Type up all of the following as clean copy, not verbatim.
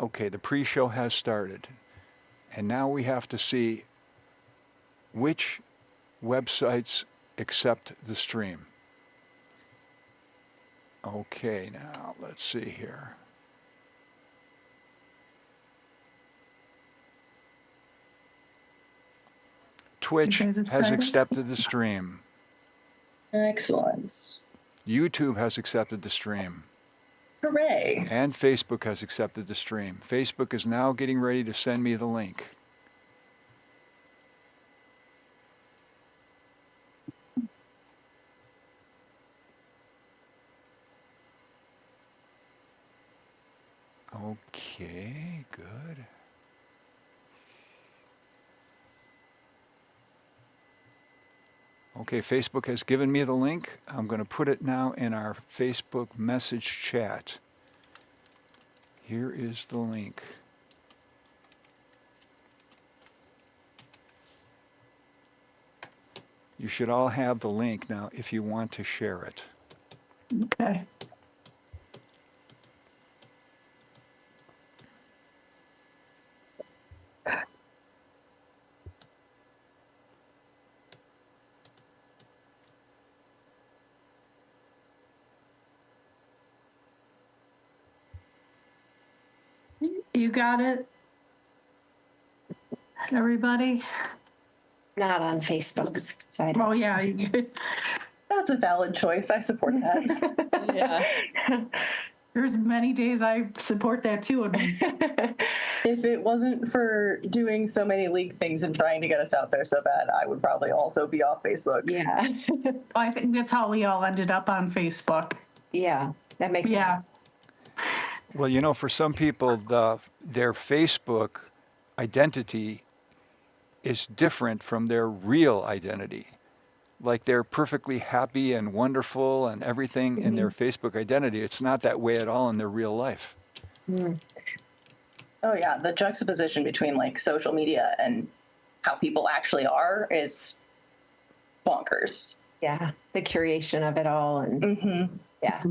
Okay, the pre-show has started. And now we have to see which websites accept the stream. Okay, now let's see here. Twitch You guys has excited? accepted the stream. Excellent. YouTube has accepted the stream. Hooray. And Facebook has accepted the stream. Facebook is now getting ready to send me the link. Okay, good. Okay, Facebook has given me the link. I'm going to put it now in our Facebook message chat. Here is the link. You should all have the link now if you want to share it. Okay. You got it? Everybody? Not on Facebook. So I Oh, yeah. That's a valid choice. I support that. yeah. There's many days I support that too. If it wasn't for doing so many league things and trying to get us out there so bad, I would probably also be off Facebook. Yeah. I think that's how we all ended up on Facebook. Yeah. That makes Yeah. sense. Well, you know, for some people, their Facebook identity is different from their real identity. Like they're perfectly happy and wonderful and everything in their Facebook identity. It's not that way at all in their real life. Mm. Oh yeah, the juxtaposition between like social media and how people actually are is bonkers. Yeah. The curation of it all. And Mm-hmm. yeah.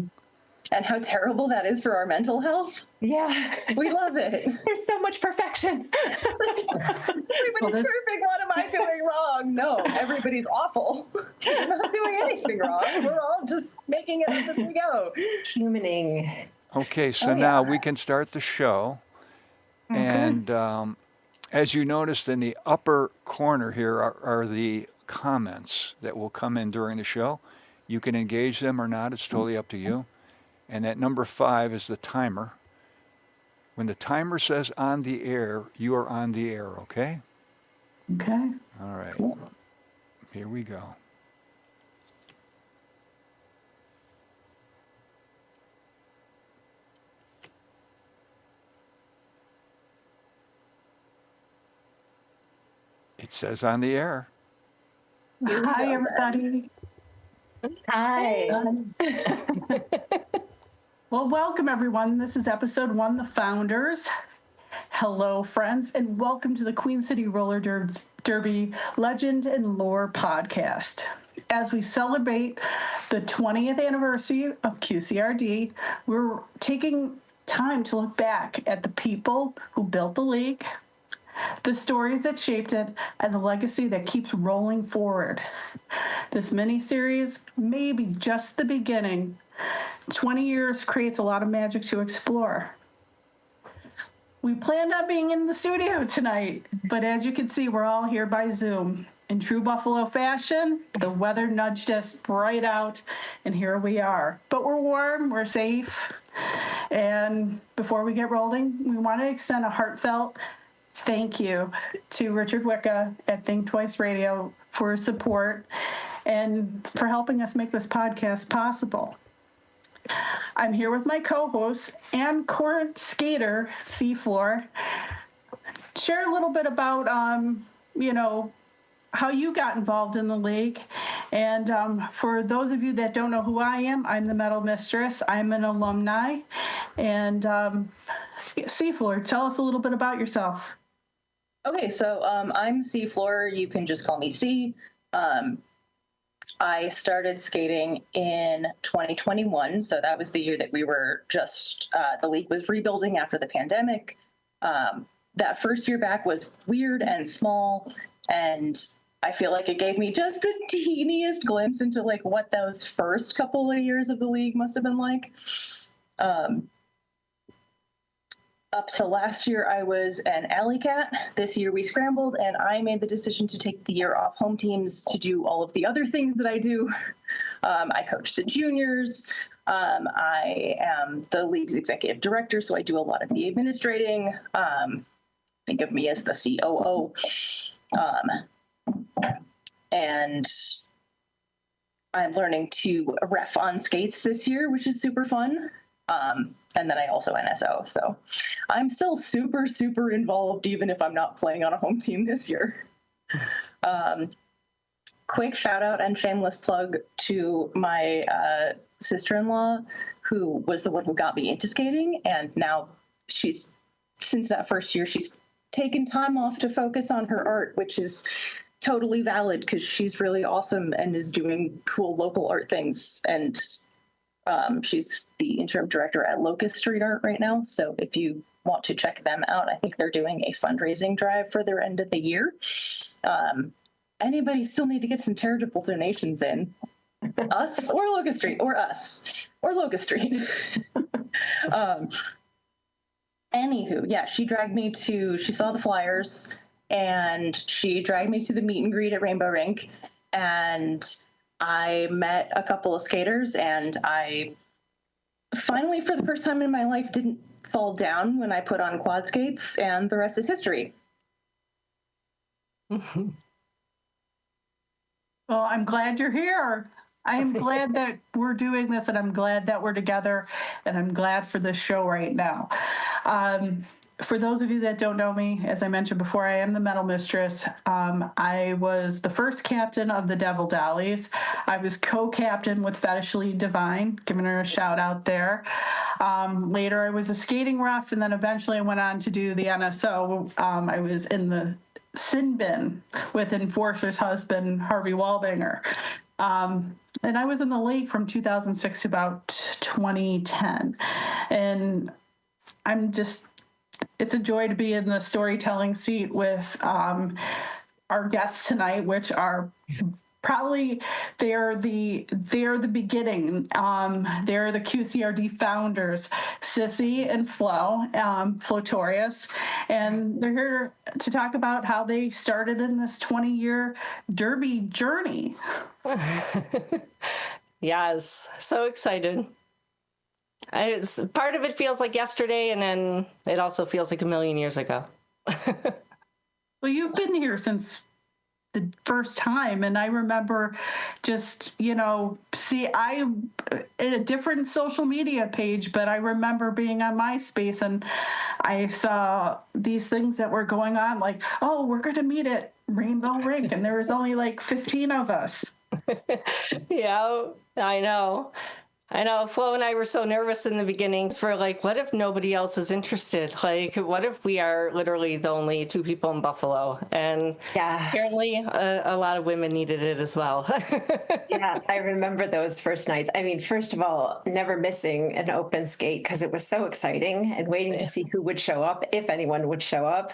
And how terrible that is for our mental health. Yeah. We love it. There's so much perfection. Everybody's perfect. What am I doing wrong? No, everybody's awful. We're not doing anything wrong. We're all just making it up as we go. Humaning. Okay, so Oh, now yeah. we can start the show. Okay. And as you noticed in the upper corner here are the comments that will come in during the show. You can engage them or not. It's totally up to you. And that number 5 is the timer. When the timer says on the air, you are on the air, okay? Okay. All right. Cool. Here we go. It says on the air. Hi, everybody. Hi. Well, welcome, everyone. This is episode 1, The Founders. Hello, friends, and welcome to the Queen City Roller Derby Legend and Lore podcast. As we celebrate the 20th anniversary of QCRD, we're taking time to look back at the people who built the league, the stories that shaped it, and the legacy that keeps rolling forward. This mini-series may be just the beginning. 20 years creates a lot of magic to explore. We planned on being in the studio tonight, but as you can see, we're all here by Zoom. In true Buffalo fashion, the weather nudged us right out, and here we are. But we're warm, we're safe, and before we get rolling, we want to extend a heartfelt thank you to Richard Wicca at Think Twice Radio for his support and for helping us make this podcast possible. I'm here with my co-host and current skater, Seafloor. Share a little bit about, how you got involved in the league. And for those of you that don't know who I am, I'm the Metal Mistress. I'm an alumni. And Seafloor, tell us a little bit about yourself. Okay, so I'm Seafloor. You can just call me C. I started skating in 2021. So that was the year that we were just, the league was rebuilding after the pandemic. That first year back was weird and small. And I feel like it gave me just the teeniest glimpse into like what those first couple of years of the league must have been like. Up to last year, I was an alley cat. This year we scrambled, and I made the decision to take the year off home teams to do all of the other things that I do. I coach the juniors. I am the league's executive director, so I do a lot of the administrating. Think of me as the COO. And I'm learning to ref on skates this year, which is super fun. And then I also NSO. So I'm still super, super involved, even if I'm not playing on a home team this year. Quick shout out and shameless plug to my sister-in-law, who was the one who got me into skating. And now since that first year, she's taken time off to focus on her art, which is totally valid because she's really awesome and is doing cool local art things. And she's the interim director at Locust Street Art right now. So if you want to check them out, I think they're doing a fundraising drive for their end of the year. Anybody still need to get some charitable donations in. Us or Locust Street or us or Locust Street. Anywho, yeah, she saw the flyers and she dragged me to the meet and greet at Rainbow Rink, and I met a couple of skaters, and I finally, for the first time in my life, didn't fall down when I put on quad skates, and the rest is history. Well, I'm glad you're here. I am glad that we're doing this, and I'm glad that we're together, and I'm glad for this show right now. For those of you that don't know me, as I mentioned before, I am the Metal Mistress. I was the first captain of the Devil Dollies. I was co-captain with Fetishly Divine, giving her a shout out there. Later, I was a skating ref, and then eventually I went on to do the NSO. I was in the sin bin with Enforcer's husband, Harvey Waldinger. And I was in the league from 2006 to about 2010. And it's a joy to be in the storytelling seat with our guests tonight, which are probably they're the beginning. They're the QCRD founders, Sissy and Flotorius, and they're here to talk about how they started in this 20-year derby journey. Yes, so excited. Part of it feels like yesterday, and then it also feels like a million years ago. Well, you've been here since the first time, and I remember just, I in a different social media page, but I remember being on MySpace, and I saw these things that were going on, like, oh, we're going to meet at Rainbow Rink, and there was only like 15 of us. Yeah, I know. Flo and I were so nervous in the beginnings. We're like, what if nobody else is interested? Like, what if we are literally the only two people in Buffalo? And Yeah. apparently a lot of women needed it as well. Yeah, I remember those first nights. I mean, first of all, never missing an open skate because it was so exciting and waiting to see who would show up, if anyone would show up.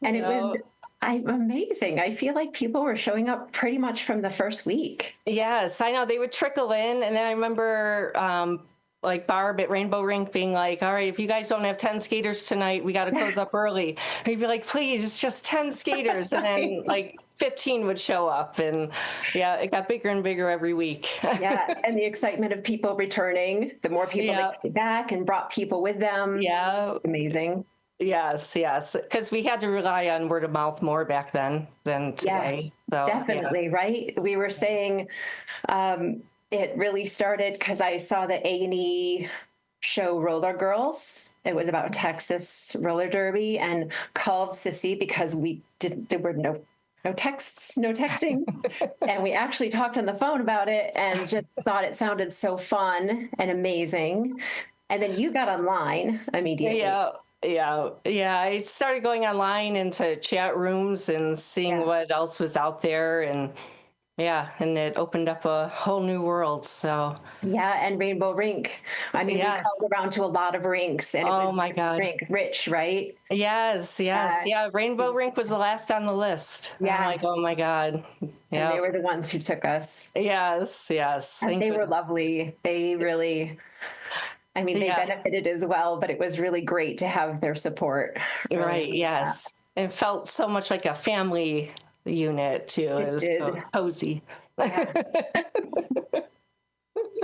And it was amazing. I feel like people were showing up pretty much from the first week. Yes, I know. They would trickle in. And then I remember like Barb at Rainbow Rink being like, all right, if you guys don't have 10 skaters tonight, we got to close up early. And you'd be like, please, it's just 10 skaters. And then like 15 would show up. And yeah, it got bigger and bigger every week. Yeah. And the excitement of people returning, the more people that came back and brought people with them. Yeah. Amazing. Yes. Because we had to rely on word of mouth more back then than today. Yeah, so, definitely. Right. We were saying it really started because I saw the A&E show Roller Girls. It was about Texas roller derby, and called Sissy because there were no texting. And we actually talked on the phone about it and just thought it sounded so fun and amazing. And then you got online immediately. Yeah. I started going online into chat rooms and seeing what else was out there. And Yeah, and it opened up a whole new world. So Yeah, and Rainbow Rink. I mean, we yes. called around to a lot of rinks, and it Oh was my God. rink rich, right? Yes, yeah. Rainbow Rink was the last on the list. Yeah. I'm like, oh my God. And Yeah. they were the ones who took us. Yes. And Thank they were goodness. lovely. They really, I mean, they Yeah. benefited as well, but it was really great to have their support. Really Right. enjoyed Yes. It felt so much like a family unit too. It was so did. cozy. that.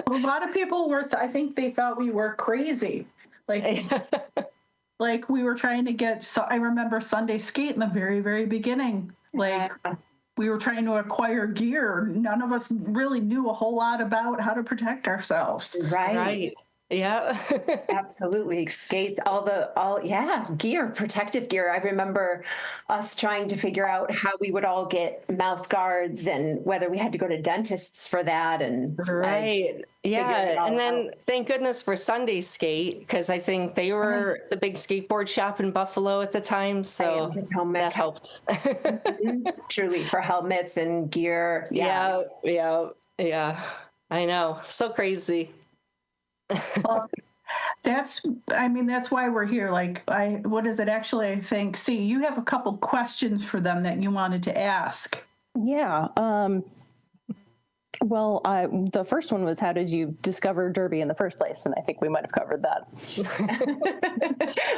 A lot of people were, I think they thought we were crazy. Like we were trying to get, so I remember Sunday skate in the very, very beginning. Like we were trying to acquire gear. None of us really knew a whole lot about how to protect ourselves. Right. Yeah. Absolutely. Skates, gear, protective gear. I remember us trying to figure out how we would all get mouth guards and whether we had to go to dentists for that. And Right. figured it all And then out. thank goodness for Sunday Skate, because I think they were the big skateboard shop in Buffalo at the time. So that helped. Truly, for helmets and gear. Yeah. I know. So crazy. That's why we're here. Like, what is it actually? I think, see, you have a couple questions for them that you wanted to ask. Yeah. Well, the first one was, how did you discover Derby in the first place? And I think we might have covered that.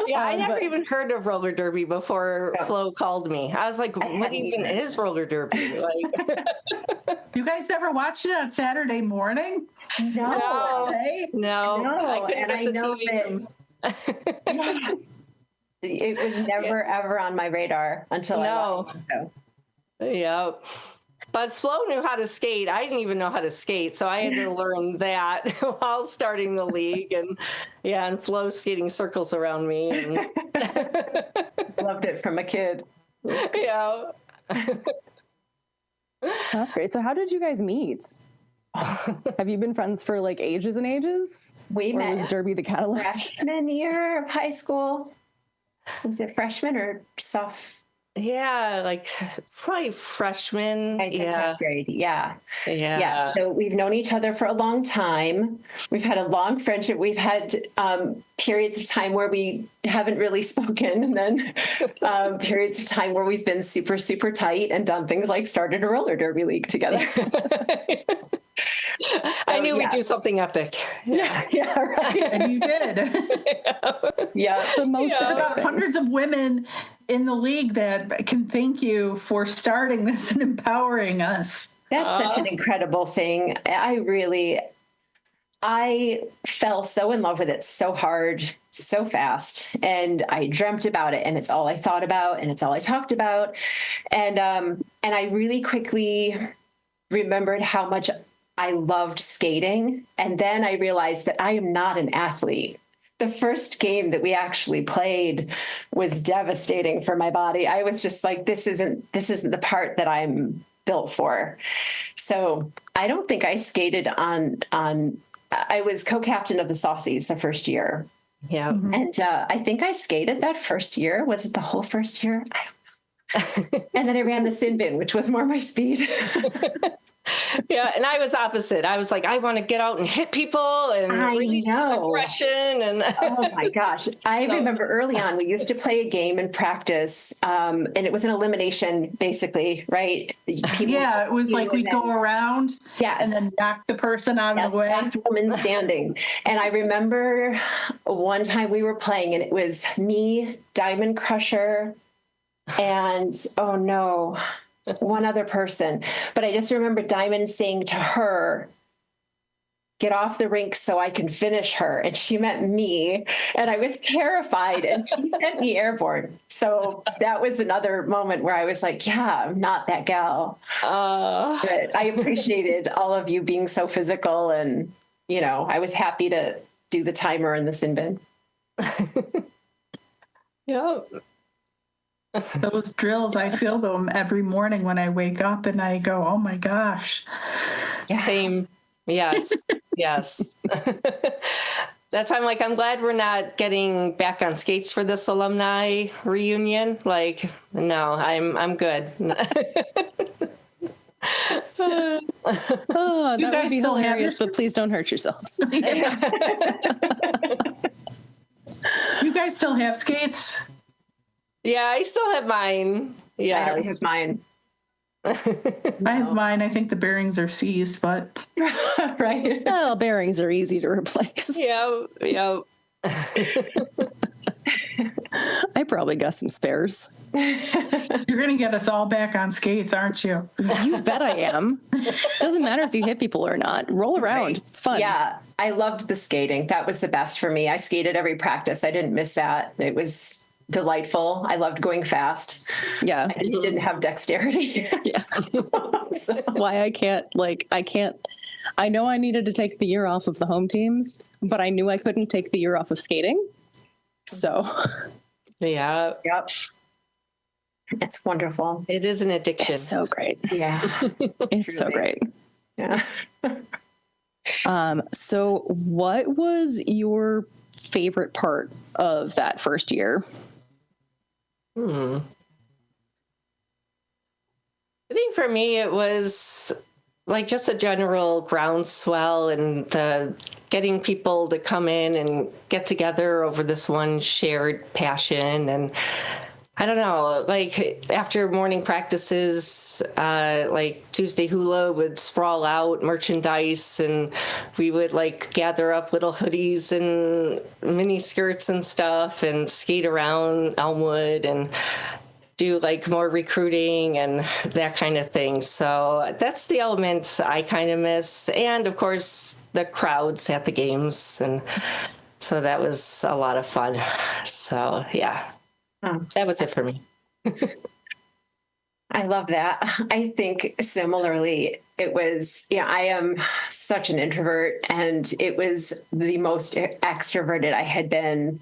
Yeah, I never even heard of roller derby before Flo called me. I was like, what even is roller derby? Like, You guys ever watched it on Saturday morning? no. Hey? No, No, couldn't and get I the know TV that it was never ever on my radar until I watched it. Yeah. But Flo knew how to skate. I didn't even know how to skate, so I had to learn that while starting the league. And Flo skating circles around me. And Loved it from a kid. yeah. That's great. So how did you guys meet? Have you been friends for like ages and ages? We Or met was Derby the catalyst? freshman year of high school. Was it freshman or sophomore? Yeah, like probably freshman. Yeah. 10th grade. Yeah. Yeah. So we've known each other for a long time. We've had a long friendship. We've had periods of time where we haven't really spoken, and then periods of time where we've been super, super tight and done things like started a roller derby league together. I knew we'd do something epic. Yeah, right. And you did. Yeah. The most There's about hundreds of women in the league that can thank you for starting this and empowering us. That's such an incredible thing. I fell so in love with it so hard, so fast, and I dreamt about it, and it's all I thought about, and it's all I talked about. And I really quickly remembered how much I loved skating. And then I realized that I am not an athlete. The first game that we actually played was devastating for my body. I was just like, this isn't the part that I'm built for. So I don't think I skated I was co-captain of the Saucies the first year. Yeah. And I think I skated that first year. Was it the whole first year? I don't know. And then I ran the sin bin, which was more my speed. Yeah, and I was opposite. I was like, I want to get out and hit people and release this aggression. And oh my gosh. I remember early on, we used to play a game in practice, and it was an elimination, basically, right? It was like we go around and then knock the person out of the way. Last woman standing. And I remember one time we were playing, and it was me, Diamond Crusher, and oh no, one other person. But I just remember Diamond saying to her, "Get off the rink so I can finish her." And she meant me. And I was terrified, and she sent me airborne. So that was another moment where I was like, yeah, I'm not that gal. But I appreciated all of you being so physical. And, I was happy to do the timer in the sin bin. yeah. Those drills, I feel them every morning when I wake up and I go, oh my gosh. Same. Yes. Yes. That's why I'm like, I'm glad we're not getting back on skates for this alumni reunion. Like, no, I'm good. Oh, You that guys would be still have hilarious, your- but please don't hurt yourselves. You guys still have skates? Yeah, I still have mine. Yeah, I don't have mine. I have mine. I think the bearings are seized, but Right. Well, bearings are easy to replace. Yeah, yeah. I probably got some spares. you're going to get us all back on skates, aren't you? You bet I am. Doesn't matter if you hit people or not. Roll around. It's fun. Yeah, I loved the skating. That was the best for me. I skated every practice. I didn't miss that. It was delightful. I loved going fast. Yeah. I didn't have dexterity. Yeah. So- Why I can't. I know I needed to take the year off of the home teams, but I knew I couldn't take the year off of skating. So Yeah, Yep. It's wonderful. it is an addiction. it's so great. Yeah. It's so Truly. great. Yeah. So what was your favorite part of that first year? I think for me, it was like just a general groundswell and the getting people to come in and get together over this one shared passion. And I don't know, like after morning practices, like Tuesday hula would sprawl out merchandise and we would like gather up little hoodies and mini skirts and stuff and skate around Elmwood and do like more recruiting and that kind of thing. So that's the element I kind of miss. And of course, the crowds at the games. And so that was a lot of fun. So yeah, that was it for me. I love that. I think similarly, it was, I am such an introvert, and it was the most extroverted I had been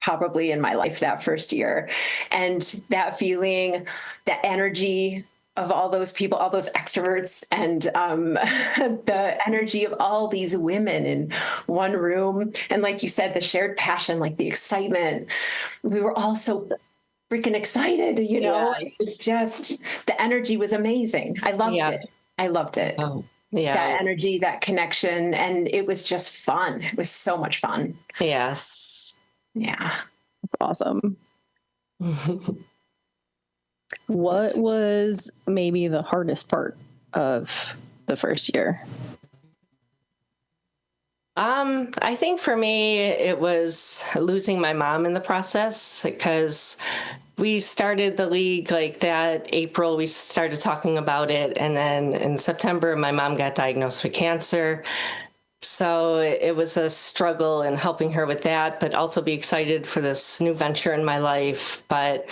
probably in my life that first year. And that feeling, that energy of all those people, all those extroverts, and the energy of all these women in one room. And like you said, the shared passion, like the excitement, we were all so freaking excited, Yes. It's just, the energy was amazing. I loved Yeah. it. I loved it. Oh, yeah. That energy, that connection. And it was just fun. It was so much fun. Yes. Yeah. That's awesome. What was maybe the hardest part of the first year? I think for me, it was losing my mom in the process because we started the league like that April, we started talking about it. And then in September, my mom got diagnosed with cancer. So it was a struggle in helping her with that, but also be excited for this new venture in my life. But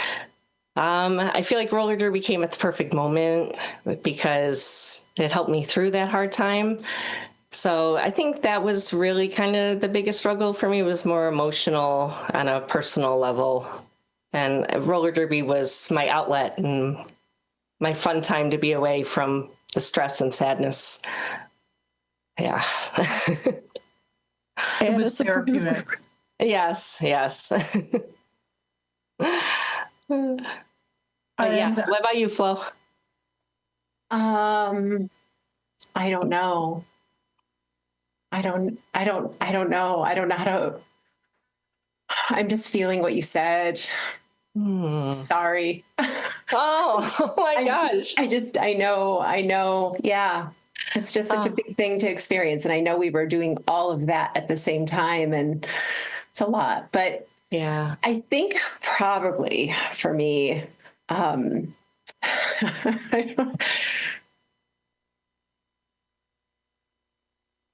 I feel like roller derby came at the perfect moment because it helped me through that hard time. So I think that was really kind of the biggest struggle for me, was more emotional on a personal level. And roller derby was my outlet and my fun time to be away from the stress and sadness. Yeah. It was therapeutic. Yes, yes. But yeah, And what about you, Flo? I don't know. I don't know. I don't know how to, I'm just feeling what you said. Sorry. Oh my gosh. I know. Yeah. It's just such a big thing to experience. And I know we were doing all of that at the same time, and it's a lot, but Yeah. I think probably for me,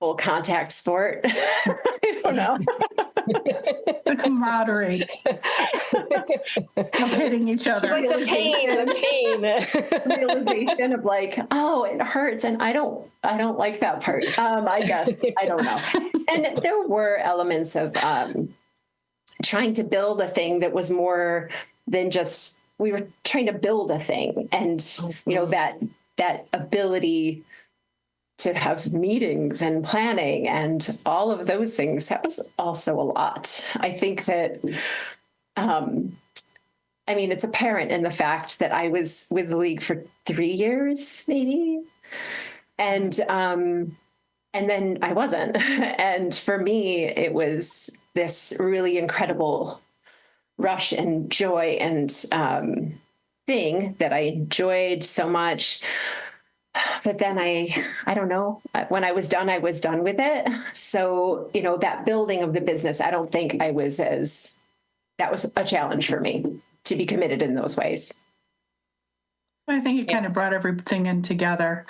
full contact sport. I don't know. the camaraderie of hitting each other. It's like the pain. Realization of like, oh, it hurts, and I don't like that part. I guess I don't know. And there were elements of trying to build a thing that was more than just, we were trying to build a thing, and that ability to have meetings and planning and all of those things, that was also a lot. I think that, it's apparent in the fact that I was with the league for 3 years, maybe. And then I wasn't. And for me, it was this really incredible rush and joy and thing that I enjoyed so much. But then I don't know, when I was done with it. So, that building of the business, I don't think that was a challenge for me to be committed in those ways. I think it kind of brought everything in together,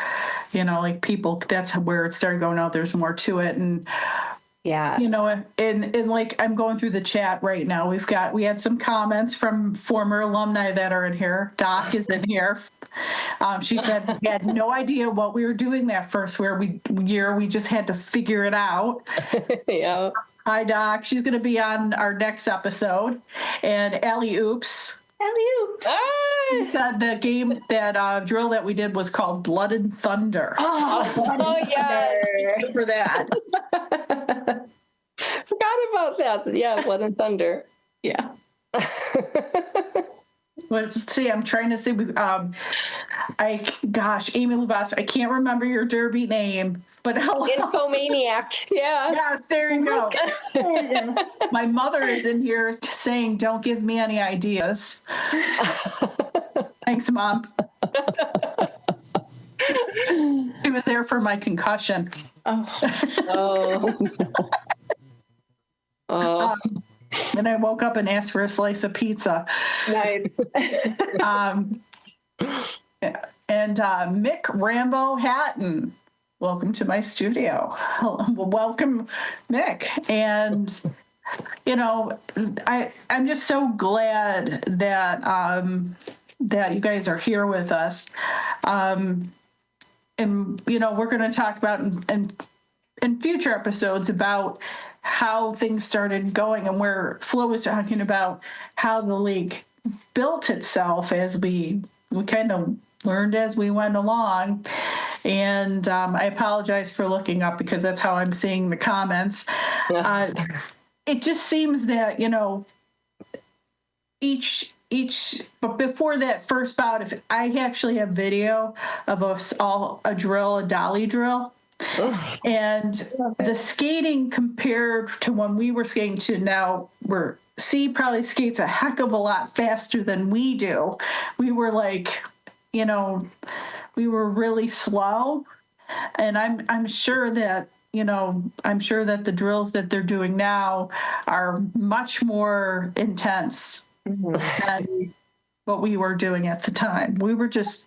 like people, that's where it started going out. There's more to it. And, Yeah. and like I'm going through the chat right now. We had some comments from former alumni that are in here. Doc is in here. She said we had no idea what we were doing that first year. We just had to figure it out. Yeah. Hi, Doc. She's going to be on our next episode. And Ellie Oops. She said the game that drill that we did was called Blood and Thunder. Oh yes. For that. Forgot about that. Yeah, Blood and Thunder. Yeah. Let's see. I'm trying to see. Amy Luvas, I can't remember your derby name, but hello. Infomaniac. Yeah. Yes, there you go. My mother is in here saying, "Don't give me any ideas." Thanks, Mom. She was there for my concussion. Oh. Oh. And I woke up and asked for a slice of pizza. Nice. And Mick Rambo Hatton, welcome to my studio. Welcome, Mick. And I'm just so glad that you guys are here with us. And we're going to talk about in future episodes about how things started going, and where Flo was talking about how the league built itself as we kind of learned as we went along. And I apologize for looking up because that's how I'm seeing the comments. It just seems that, but before that first bout, if I actually have video of us all a dolly drill. And the skating compared to when we were skating to now, C probably skates a heck of a lot faster than we do. We were like, we were really slow. And I'm sure that, the drills that they're doing now are much more intense than what we were doing at the time. We were just,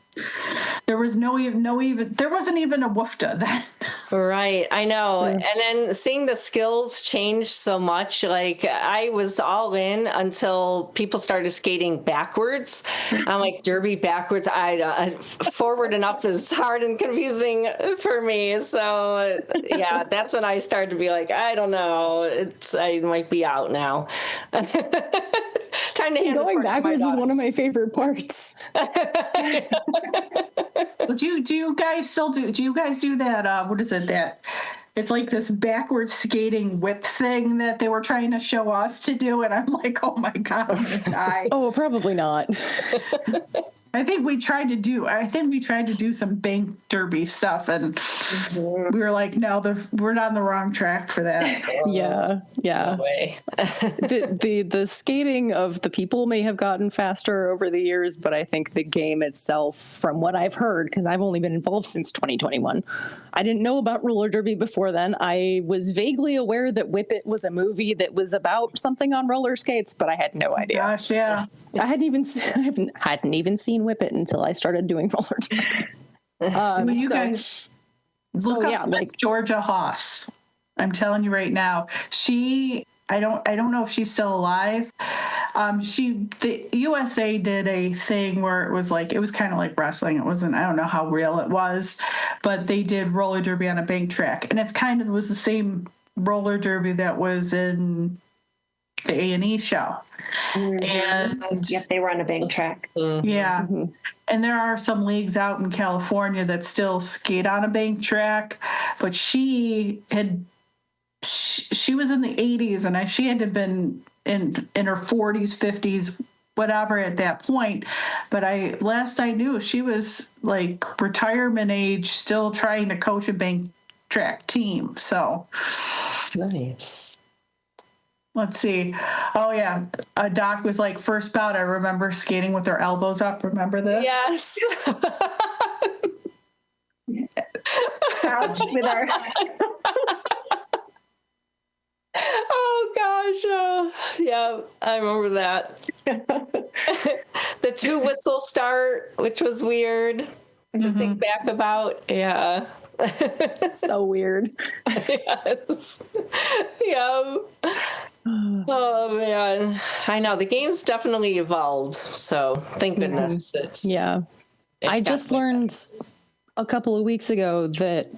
there wasn't even a woofta then. Right. I know. Yeah. And then seeing the skills change so much, like I was all in until people started skating backwards. I'm like, derby backwards. Forward enough is hard and confusing for me. So yeah, that's when I started to be like, I don't know. I might be out now. Time to hand going backwards is one of my favorite parts. Do you guys still do you guys do that? What is it that? It's like this backwards skating whip thing that they were trying to show us to do. And I'm like, oh my God, I'm going to die. Oh, probably not. I think we tried to do some bank derby stuff, and we were like, no, we're on the wrong track for that. Yeah. No way. the skating of the people may have gotten faster over the years, but I think the game itself, from what I've heard, because I've only been involved since 2021, I didn't know about roller derby before then. I was vaguely aware that Whip It was a movie that was about something on roller skates, but I had no idea. Gosh, yeah. I hadn't even seen Whip It until I started doing roller derby. Guys look up Miss Georgia Haas. I'm telling you right now, I don't know if she's still alive. The USA did a thing where it was kind of like wrestling. It wasn't, I don't know how real it was, but they did roller derby on a bank track, and it was the same roller derby that was in the A&E show. Mm-hmm. And yep, they were on a bank track. Yeah. Mm-hmm. And there are some leagues out in California that still skate on a bank track, but she was in the 80s, and she had to have been in her 40s, 50s whatever at that point. But last I knew, she was like retirement age, still trying to coach a bank track team. So Nice. let's see. Oh yeah, Doc was like first bout. I remember skating with her elbows up. Remember this? Yes. Crouched with our Oh gosh. Yeah, I remember that. The 2 whistle start, which was weird to think back about. Yeah. So weird. Yes. Yeah. Oh man. I know the game's definitely evolved. So thank goodness it's Yeah. it's I gotten just like learned a couple of weeks ago that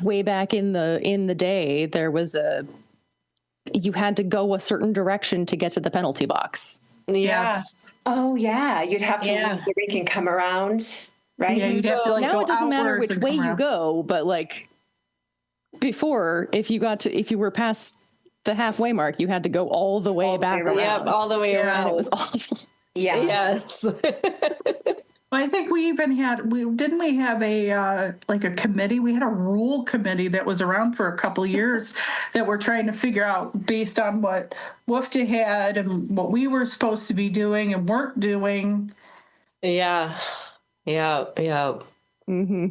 way back in the day there was you had to go a certain direction to get to the penalty box. that. Yeah. Yes. Oh yeah, you'd have to Yeah. leave the rink and come around, right? Yeah, you'd have to like Now go it doesn't matter outwards which and way come you around. go, but like before, if you were past the halfway mark, you had to go all the way back around. Yep, all the way Yeah. around. And it was awful. Yeah. Yes. I think we even had didn't we have a like a committee? We had a rule committee that was around for a couple of years that we're trying to figure out based on what WFTA had and what we were supposed to be doing and weren't doing. Yeah. Yeah. Yeah. Hmm.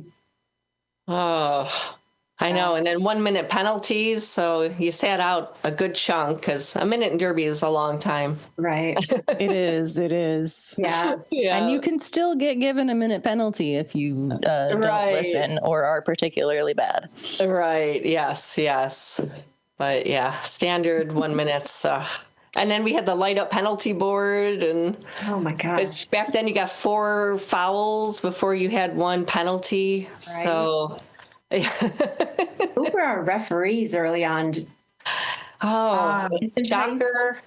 Oh, I know. And then 1 minute penalties. So you sat out a good chunk because a minute in Derby is a long time. Right. It is. It is. Yeah. Yeah. And you can still get given a minute penalty if you don't Right. listen or are particularly bad. Right. Yes. Yes. But yeah, standard 1 minute. And then we had the light up penalty board. And Oh my God. it's, back then you got 4 fouls before you had 1 penalty. So. Who were our referees early on? Oh, Is shocker.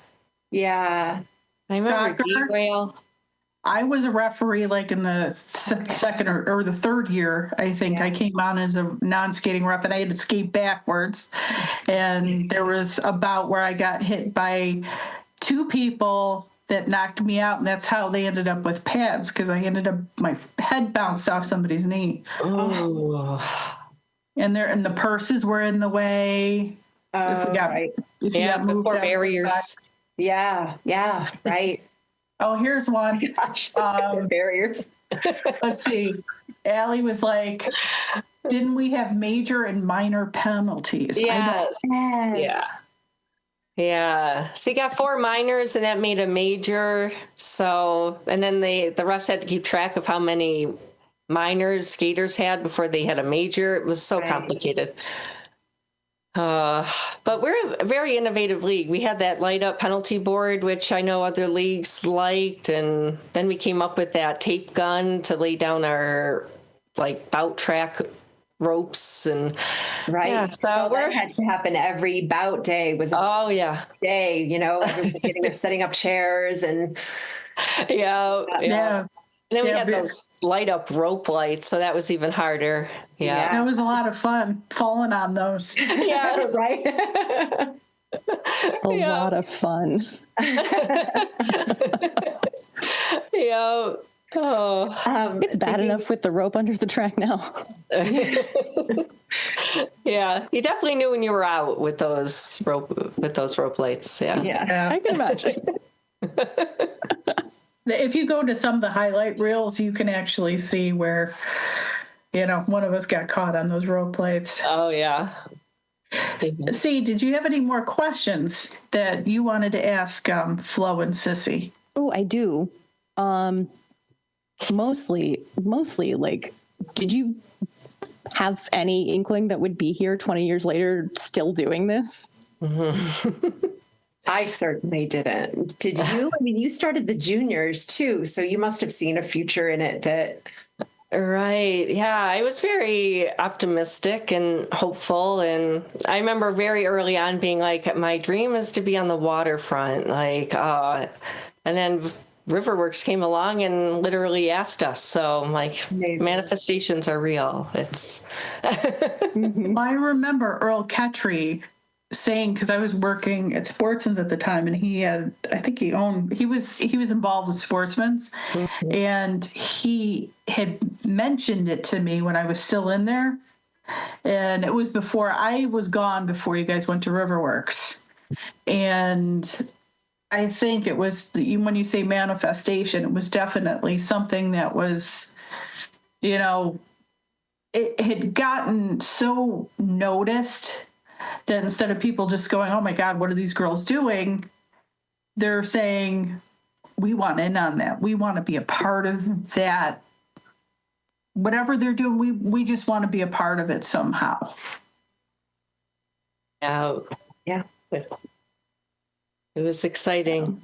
Yeah. I remember Shocker. derail. I was a referee like in the second or the third year. I think I came on as a non-skating ref, and I had to skate backwards. And there was a bout where I got hit by 2 people that knocked me out, and that's how they ended up with pads because I ended up my head bounced off somebody's knee, Oh. and the purses were in the way. If we got right. if you Yeah, got moved before out to the barriers. side. Yeah. Yeah. Right. Oh, here's one. Barriers. Let's see. Allie was like, didn't we have major and minor penalties? Yes. Yeah. Yeah. So you got 4 minors and that made a major. So, and then the refs had to keep track of how many minors skaters had before they had a major. It was so complicated. But we're a very innovative league. We had that light up penalty board, which I know other leagues liked. And then we came up with that tape gun to lay down our like bout track ropes and Right. Yeah, so Well, we're- that had to happen every bout day was a oh yeah. day, everybody getting there, setting up chairs and Yeah. Yeah. And then we Yeah, had but- those light up rope lights, so that was even harder. Yeah. That was a lot of fun falling on those. Yeah. right. A lot of fun. Yeah. Oh. It's bad enough with the rope under the track now. Yeah. You definitely knew when you were out with those rope lights. Yeah. Yeah. I can imagine. If you go to some of the highlight reels, you can actually see where, one of us got caught on those rope plates. Oh yeah. See, did you have any more questions that you wanted to ask Flo and Sissy? Oh, I do. Mostly like, did you have any inkling that would be here 20 years later still doing this? I certainly didn't. Did you? I mean, you started the juniors too, so you must have seen a future in it that. Right. Yeah. I was very optimistic and hopeful. And I remember very early on being like, my dream is to be on the waterfront. And then Riverworks came along and literally asked us. So like Amazing. manifestations are real. It's I remember Earl Ketry saying, because I was working at Sportsman's at the time, and he was involved with Sportsman's, and he had mentioned it to me when I was still in there, and it was before I was gone, before you guys went to Riverworks, and I think it was when you say manifestation, it was definitely something that was, it had gotten so noticed that instead of people just going, oh my God, what are these girls doing? They're saying, we want in on that. We want to be a part of that. Whatever they're doing, we just want to be a part of it somehow. Yeah. It was exciting.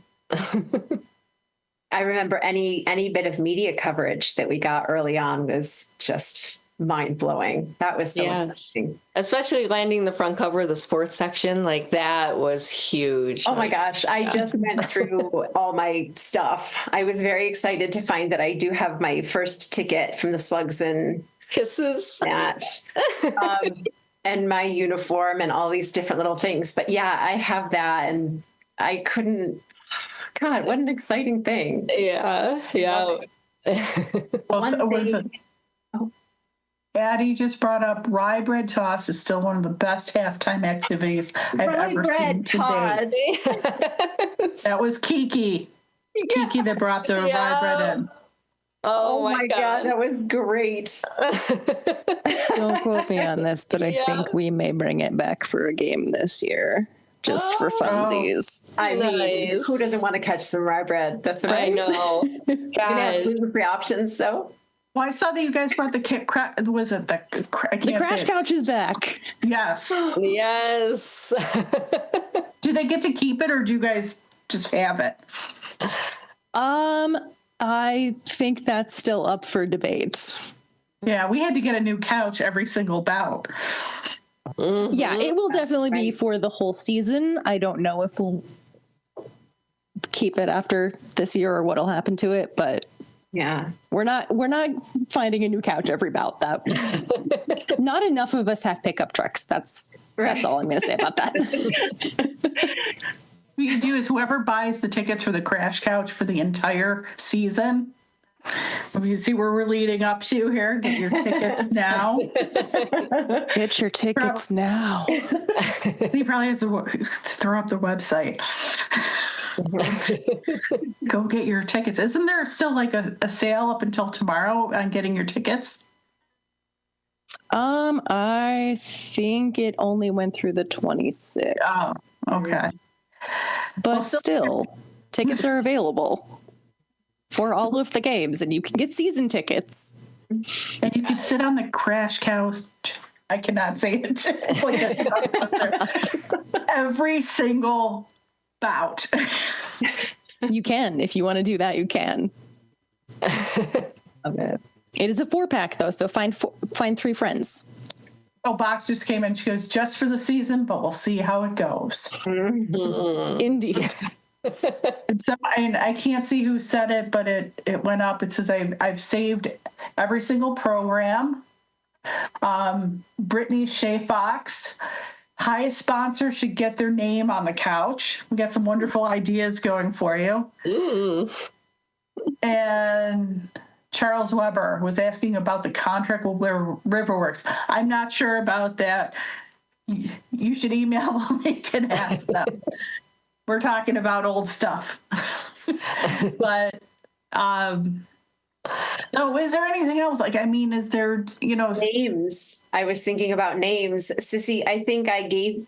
I remember any bit of media coverage that we got early on was just mind blowing. That was so exciting. Especially landing the front cover of the sports section, like that was huge. Oh my gosh. I just went through all my stuff. I was very excited to find that I do have my first ticket from the Slugs and Kisses match. And my uniform and all these different little things. But yeah, I have that, and I couldn't. God, what an exciting thing! Yeah. Addie just brought up rye bread toss is still one of the best halftime activities I've ever seen to date. That was Kiki that brought the rye bread in. Oh my God, that was great. Don't quote me on this, but I think we may bring it back for a game this year, just for funsies. I mean, who doesn't want to catch some rye bread? That's right. I know. Have gluten-free options, though. Well, I saw that you guys brought the Crash Couch is back. Yes. Yes. Do they get to keep it, or do you guys just have it? I think that's still up for debate. Yeah, we had to get a new couch every single bout. Mm-hmm. Yeah, it will definitely be for the whole season. I don't know if we'll keep it after this year or what'll happen to it, but yeah, we're not finding a new couch every bout. That not enough of us have pickup trucks. That's all I'm going to say about that. What you do is whoever buys the tickets for the Crash Couch for the entire season. You see where we're leading up to here. Get your tickets now. Get your tickets now. He probably has to throw up the website. Go get your tickets. Isn't there still like a sale up until tomorrow on getting your tickets? I think it only went through the 26th. Oh, okay. But still, tickets are available for all of the games, and you can get season tickets. And you can sit on the Crash Couch. I cannot say it. Like a tongue twister. Every single bout. You can. If you want to do that, you can. Love it. It is a 4-pack, though, so find 3 friends. Oh, Box just came in. She goes, just for the season, but we'll see how it goes. Mm-hmm. Indeed. And so I can't see who said it, but it went up. It says I've saved every single program. Brittany Shea Fox, highest sponsor should get their name on the couch. We got some wonderful ideas going for you. And Charles Weber was asking about the contract with Riverworks. I'm not sure about that. You should email them. We can ask them. We're talking about old stuff. But no, is there anything else? Like, I mean, is there, names? I was thinking about names. Sissy, I think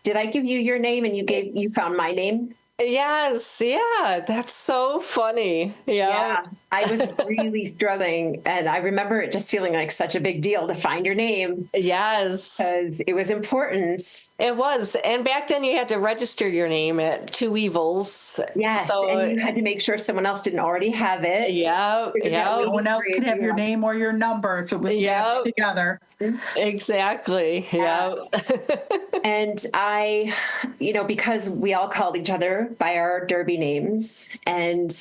did I give you your name and you found my name? Yes. Yeah. That's so funny. Yeah. I was really struggling, and I remember it just feeling like such a big deal to find your name. Yes. Because it was important. It was. And back then you had to register your name at Two Evils. Yes. So, and you had to make sure someone else didn't already have it. Yeah. No one else could have your name or your number if it was matched together. Exactly. Yeah. And I, because we all called each other by our derby names, and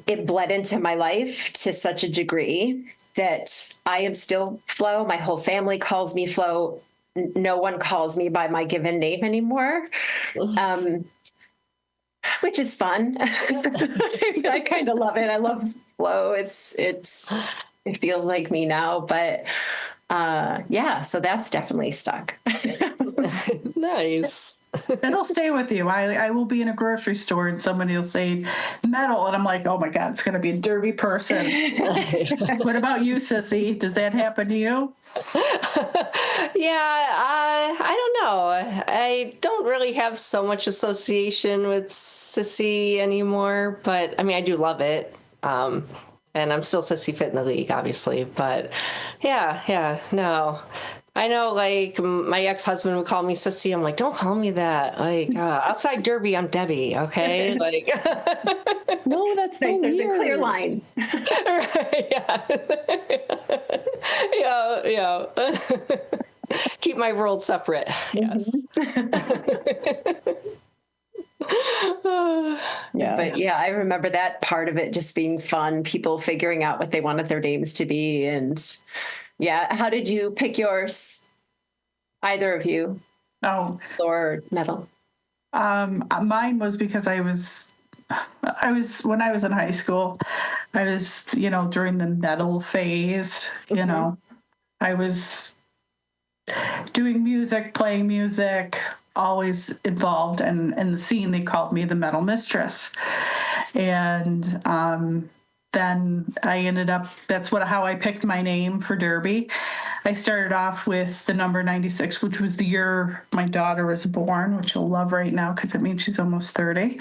it bled into my life to such a degree that I am still Flo. My whole family calls me Flo. no one calls me by my given name anymore, which is fun. I kind of love it. I love Flo. It feels like me now, but yeah, so that's definitely stuck. Nice. It'll stay with you. I will be in a grocery store and somebody will say metal, and I'm like, oh my God, it's going to be a derby person. What about you, Sissy? Does that happen to you? Yeah, I don't know. I don't really have so much association with Sissy anymore, but I mean, I do love it. And I'm still Sissy Fit in the league, obviously. But yeah, no. I know, like, my ex-husband would call me Sissy. I'm like, don't call me that. Like, outside Derby, I'm Debbie, okay? Like, No, that's so There's weird. a clear line. Yeah. Keep my world separate. Yes. Yeah. But yeah, I remember that part of it just being fun, people figuring out what they wanted their names to be. And yeah, how did you pick yours? Either of you, Oh, or metal? mine was because I was when I was in high school, I was, during the metal phase, I was doing music, playing music, always involved in the scene. They called me the metal mistress. And then I ended up, how I picked my name for Derby. I started off with the number 96, which was the year my daughter was born, which you'll love right now because it means she's almost 30.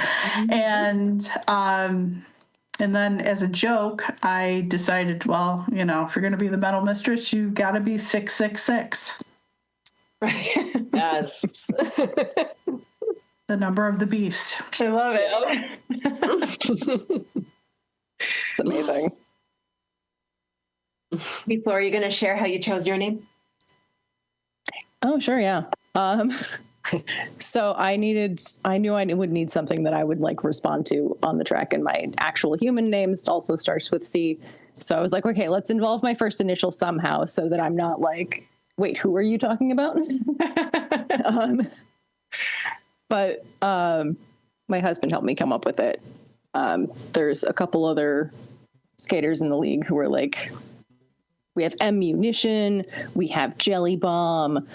And then as a joke, I decided, well, if you're going to be the metal mistress, you've got to be 666. Right. Yes. The number of the beast. I love it. It's amazing. Flo, are you going to share how you chose your name? Oh, sure, yeah. So I knew I would need something that I would like respond to on the track, and my actual human name also starts with C. So I was like, okay, let's involve my first initial somehow so that I'm not like, wait, who are you talking about? But my husband helped me come up with it. There's a couple other skaters in the league who are like, we have ammunition, we have jelly bomb.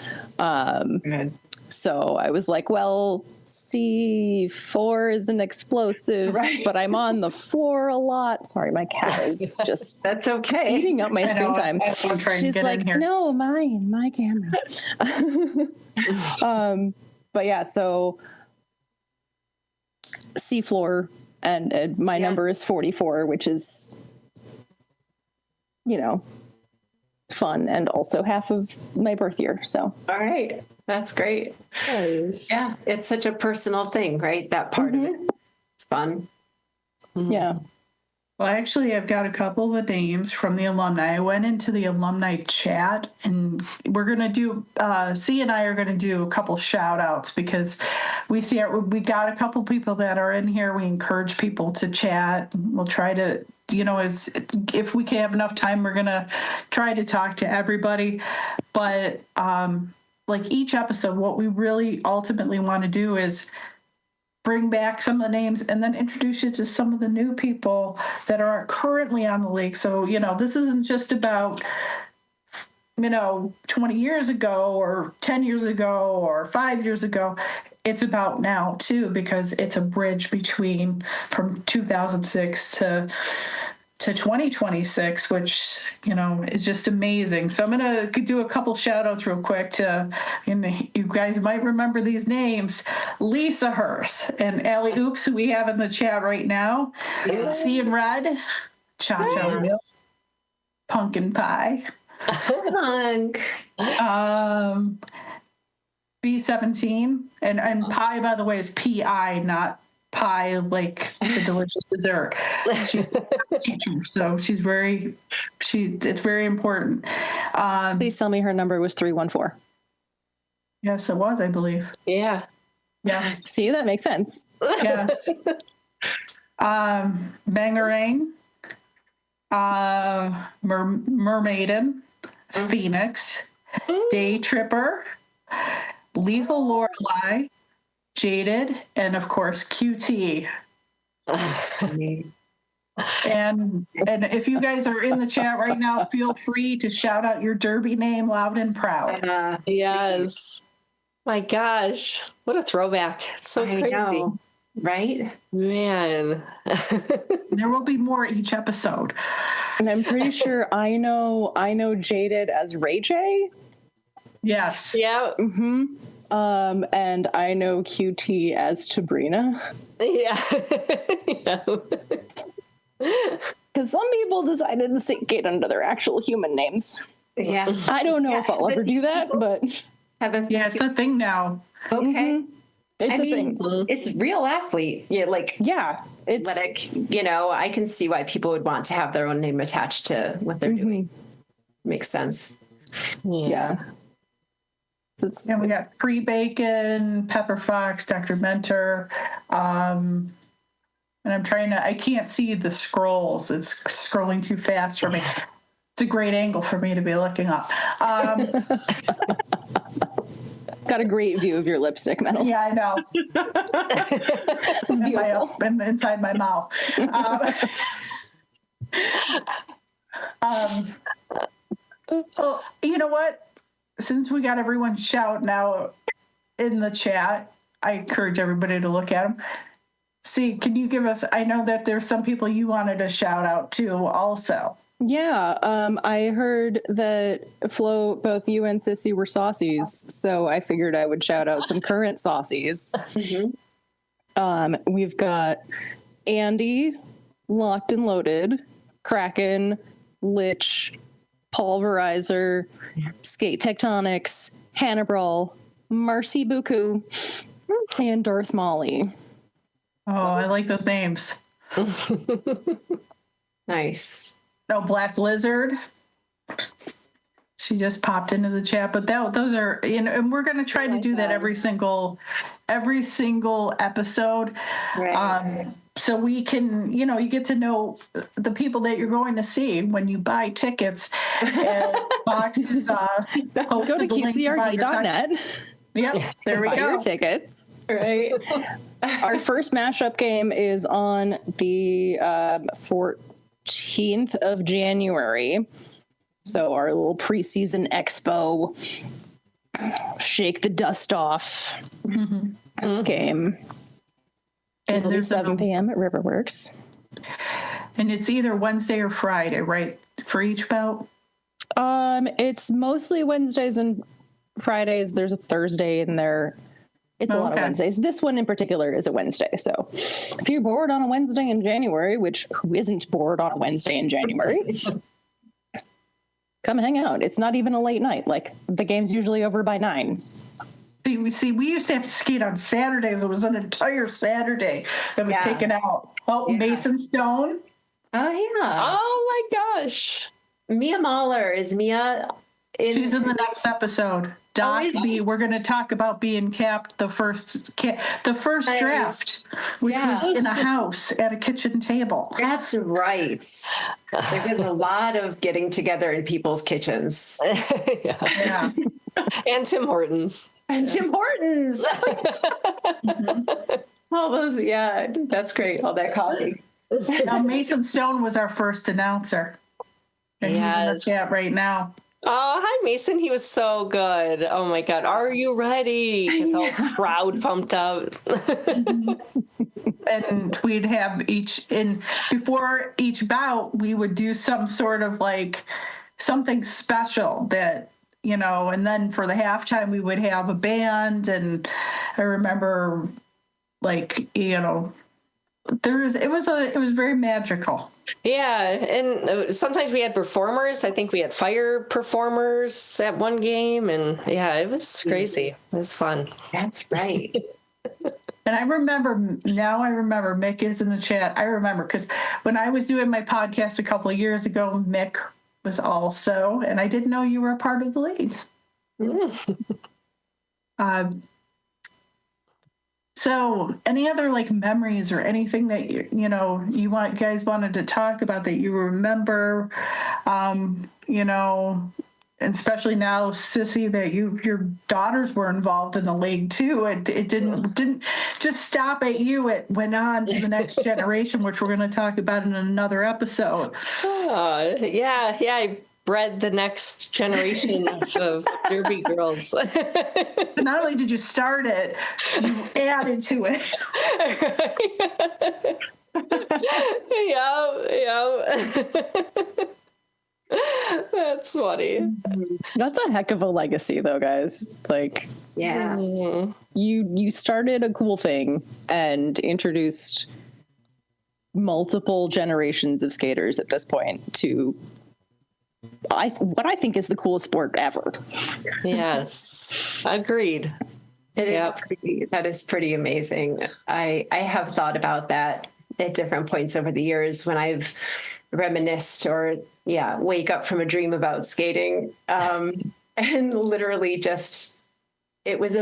So I was like, well, C4 is an explosive, Right. but I'm on the floor a lot. Sorry, my cat is just That's okay. eating up my screen time. I'm trying She's to get like, in here. no, my camera. But yeah, so C floor, and my number is 44, which is, fun, and also half of my birth year. So All right. That's great. Nice. Yeah. It's such a personal thing, right? That part of it. It's fun. yeah. Well, actually, I've got a couple of names from the alumni. I went into the alumni chat, and we're going to do, C and I are going to do a couple shout outs because we got a couple people that are in here. We encourage people to chat. We'll try to, if we can have enough time, we're going to try to talk to everybody. But like each episode, what we really ultimately want to do is bring back some of the names and then introduce you to some of the new people that are currently on the league. So, this isn't just about, 20 years ago or 10 years ago or 5 years ago. It's about now too, because it's a bridge from 2006 to 2026, which, is just amazing. So I'm going to do a couple shout outs real quick to, you guys might remember these names, Lisa Hurst and Allie Oops, who we have in the chat right now. C and Red, Cha-Cha Milk, Pumpkin Pie, Punk. B17, and Pie, by the way, is P-I, not pie, like the delicious dessert. She's a teacher, so it's very important. Please tell me her number was 314. Yes, it was, I believe. Yeah. Yes, See, that makes sense. yes. Bangarang, Mermaiden, Phoenix, Day Tripper, Lethal Lorelei, Jaded, and of course QT. And if you guys are in the chat right now, feel free to shout out your Derby name loud and proud. Yes. My gosh, what a throwback. It's so I crazy. know, right? Man. There will be more each episode. And I'm pretty sure I know Jaded as Ray J. Yes. Yeah. And I know QT as Tabrina. Yeah. Yeah. Because some people decided to stake under their actual human names. Yeah. I don't know if I'll ever do that, but Yeah, it's a thing now. Okay. it's a thing. It's real athlete. Yeah, like Yeah, it's athletic. You know, I can see why people would want to have their own name attached to what they're doing. Makes sense. yeah. It's And we got Free Bacon, Pepper Fox, Dr. Mentor. And I'm I can't see the scrolls. It's scrolling too fast for me. It's a great angle for me to be looking up. got a great view of your lipstick, Metal. Yeah, I know. It's beautiful. Inside my mouth. Oh, you know what? Since we got everyone shouting out in the chat, I encourage everybody to look at them. See, can you give us? I know that there's some people you wanted to shout out to also. Yeah, I heard that Flo, both you and Sissy were saucies, so I figured I would shout out some current saucies. We've got Andy, Locked and Loaded, Kraken, Lich, Pulverizer, Skate Tectonics, Hannibal, Marcy Buku, and Darth Molly. Oh, I like those names. Nice. No, Black Lizard. She just popped into the chat, but those are, you know, and we're going to try to do that every single episode. Right. So we can, you know, you get to know the people that you're going to see when you buy tickets. And boxes Go to QCRD.net. Yep, there we buy go. your tickets. Right. Our first mashup game is on the 14th of January. So our little preseason expo, shake the dust off game. And It'll be there's 7 p.m. at Riverworks. and it's either Wednesday or Friday, right? For each bout. It's mostly Wednesdays and Fridays. There's a Thursday in there. It's a lot of Okay. Wednesdays. This one in particular is a Wednesday. So if you're bored on a Wednesday in January, which who isn't bored on a Wednesday in January, come hang out. It's not even a late night. Like the game's usually over by 9. We used to have to skate on Saturdays. It was an entire Saturday that was Yeah. taken out. Oh, Yeah. Mason Stone. Oh yeah. Oh my gosh. Mia Mahler, is Mia in? She's in the next episode. Doc is B. We're going to talk about being capped the first draft, which was in a house at a kitchen table. That's right. There's a lot of getting together in people's kitchens. Yeah. And Tim Hortons. And Tim Hortons. All those, yeah, that's great. All that coffee. Now, Mason Stone was our first announcer. And he's in the Yes. chat right now. Oh, hi, Mason. He was so good. Oh, my God. Are you ready? It's all crowd pumped up. And we'd have before each bout, we would do some sort of like something special that, you know, and then for the halftime, we would have a band. And I remember, like, you know, it was very magical. Yeah. And sometimes we had performers. I think we had fire performers at one game. And yeah, it was crazy. It was fun. That's right. And I remember Mick is in the chat. I remember because when I was doing my podcast a couple of years ago, Mick was also, and I didn't know you were a part of the league. So any other like memories or anything that you guys wanted to talk about that you remember, you know, and especially now, Sissy, that your daughters were involved in the league too. It didn't just stop at you. It went on to the next generation, which we're going to talk about in another episode. Yeah, I bred the next generation of Derby girls. But not only did you start it, you added to it. Yeah. That's funny. That's a heck of a legacy, though, guys. Like, Yeah. you started a cool thing and introduced multiple generations of skaters at this point to what I think is the coolest sport ever. Yes, agreed. That is pretty amazing. I have thought about that at different points over the years when I've reminisced or wake up from a dream about skating. And literally just, it was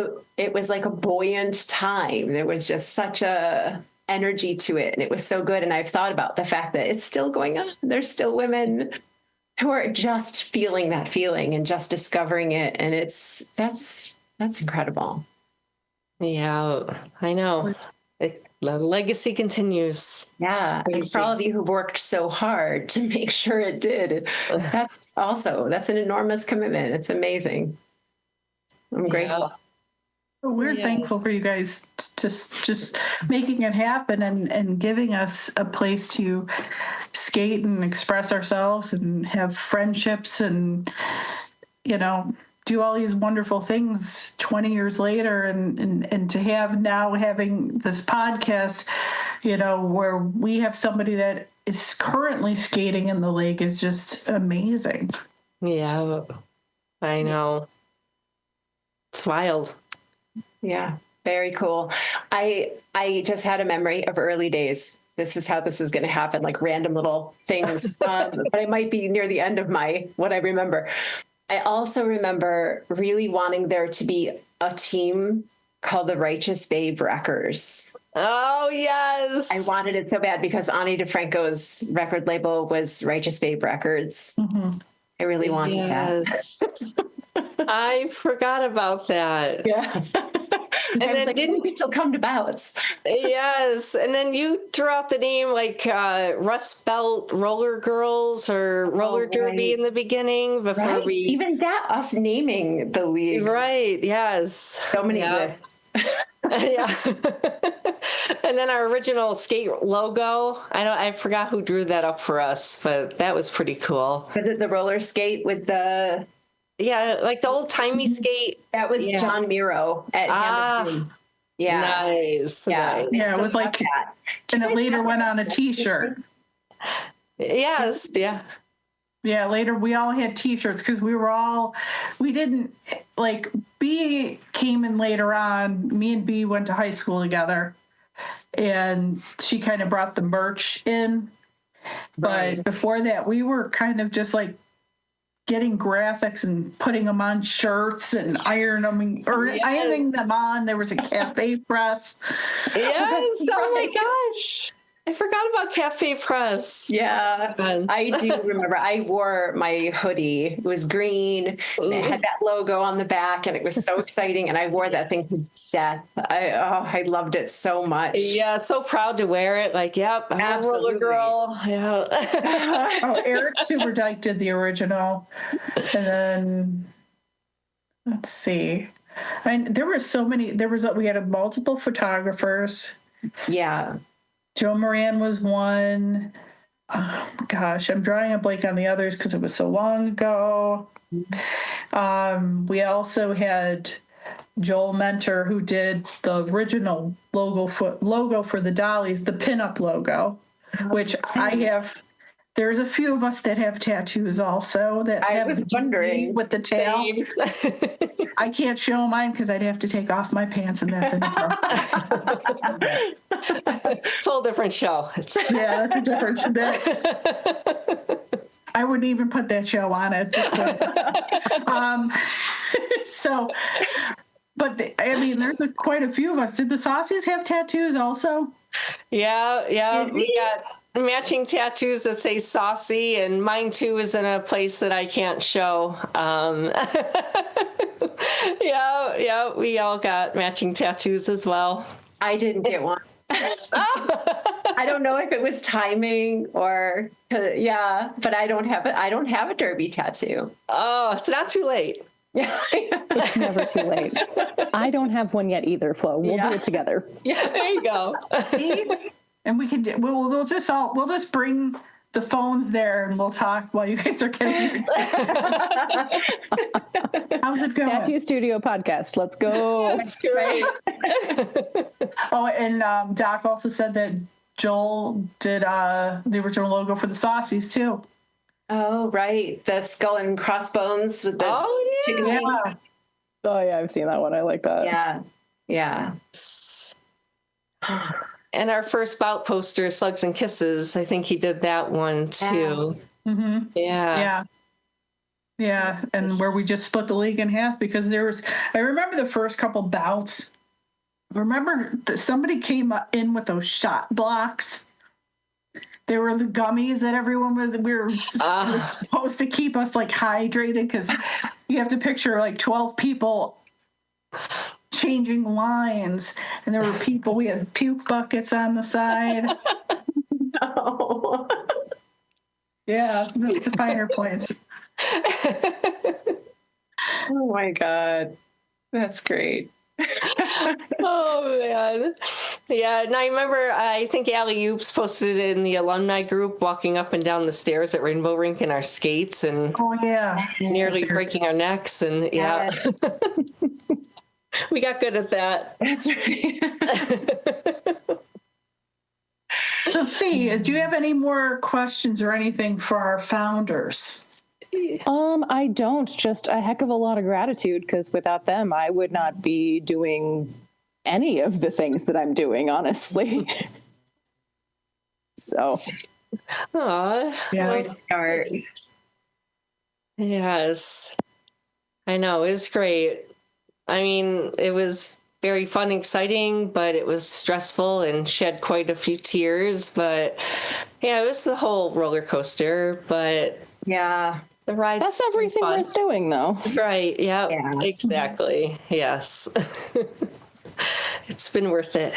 like a buoyant time. There was just such a energy to it. And it was so good. And I've thought about the fact that it's still going on. There's still women who are just feeling that feeling and just discovering it. And that's incredible. Yeah, I know. The legacy continues. Yeah. And for all of you who've worked so hard to make sure it did, that's an enormous commitment. It's amazing. I'm grateful. We're thankful for you guys to just making it happen and giving us a place to skate and express ourselves and have friendships and, do all these wonderful things 20 years later and to have now having this podcast, where we have somebody that is currently skating in the league is just amazing. Yeah, I know. It's wild. Yeah, very cool. I just had a memory of early days. This is how this is going to happen, like random little things. But it might be near the end of what I remember. I also remember really wanting there to be a team called the Righteous Babe Wreckers. Oh, yes. I wanted it so bad because Ani DeFranco's record label was Righteous Babe Records. Mm-hmm. I really wanted that. I forgot about that. Yeah. And then like, didn't still come to ballots. Yes. And then you threw out the name like Rust Belt Roller Girls or Roller Derby in the beginning before we even that us naming the league. Right. Yes. So many lists. Yeah. And then our original skate logo. I forgot who drew that up for us, but that was pretty cool. The roller skate with the like the old timey skate. That was John Miro at Hammond. Yeah. Nice. Yeah. Nice. Yeah, it was like that. And it later went on a t-shirt. Yes. Yeah. Yeah, later we all had t-shirts because we didn't, like, B came in later on. Me and B went to high school together and she kind of brought the merch in. Right. But before that, we were kind of just like getting graphics and putting them on shirts and ironing them on. There was a cafe press. Yes. Oh my gosh. I forgot about Cafe Press. Yeah, I do remember. I wore my hoodie. It was green. And it had that logo on the back, and it was so exciting. And I wore that thing to death. I loved it so much. Yeah, so proud to wear it. Like, yep, I'm a roller girl. Yeah. Eric Tuberdike did the original, and then let's see. There were so many. We had multiple photographers. Yeah. Joe Moran was one. Oh, gosh, I'm drawing a blank on the others because it was so long ago. We also had Joel Mentor, who did the original logo for the Dollies, the pinup logo, which I have. There's a few of us that have tattoos also that I was wondering with the tail. I can't show mine because I'd have to take off my pants, and that's It's a whole different show. Yeah, that's a different show. I wouldn't even put that show on it. There's quite a few of us. Did the Saucies have tattoos also? Yeah. We got matching tattoos that say saucy, and mine too is in a place that I can't show. Yeah, we all got matching tattoos as well. I didn't get one. I don't know if it was timing or yeah, but I don't have a derby tattoo. Oh, it's not too late. Yeah. It's never too late. I don't have one yet either, Flo. We'll do it together. Yeah, there you go. And we can we'll just bring the phones there and we'll talk while you guys are getting your How's it going? Tattoo Studio podcast. Let's go. That's great. Oh, and Doc also said that Joel did the original logo for the Saucies too. Oh, right. The skull and crossbones with the chicken wings. Yeah. Oh yeah, I've seen that one. I like that. Yeah. Yeah. And our first bout poster, Slugs and Kisses, I think he did that one too. Mm-hmm. Yeah. Yeah, and where we just split the league in half because I remember the first couple bouts. Remember that somebody came in with those shot blocks. They were the gummies that everyone was supposed to keep us like hydrated because you have to picture like 12 people changing lines, and there were people. We had puke buckets on the side. No. Yeah, the finer points. Oh my God. That's great. Oh man. Yeah, and I remember I think Allie Oops posted it in the alumni group walking up and down the stairs at Rainbow Rink in our skates and Oh yeah, nearly breaking our necks, and yeah. We got good at that. That's right. So, see, do you have any more questions or anything for our founders? I don't. Just a heck of a lot of gratitude because without them, I would not be doing any of the things that I'm doing, honestly. So, Aw. Yeah. Way to start. Yes. I know, it was great. I mean, it was very fun, exciting, but it was stressful and shed quite a few tears. But yeah, it was the whole roller coaster, but Yeah. the ride's that's everything fun. worth doing, though. Right. Yeah, Yeah. exactly. Yes. It's been worth it.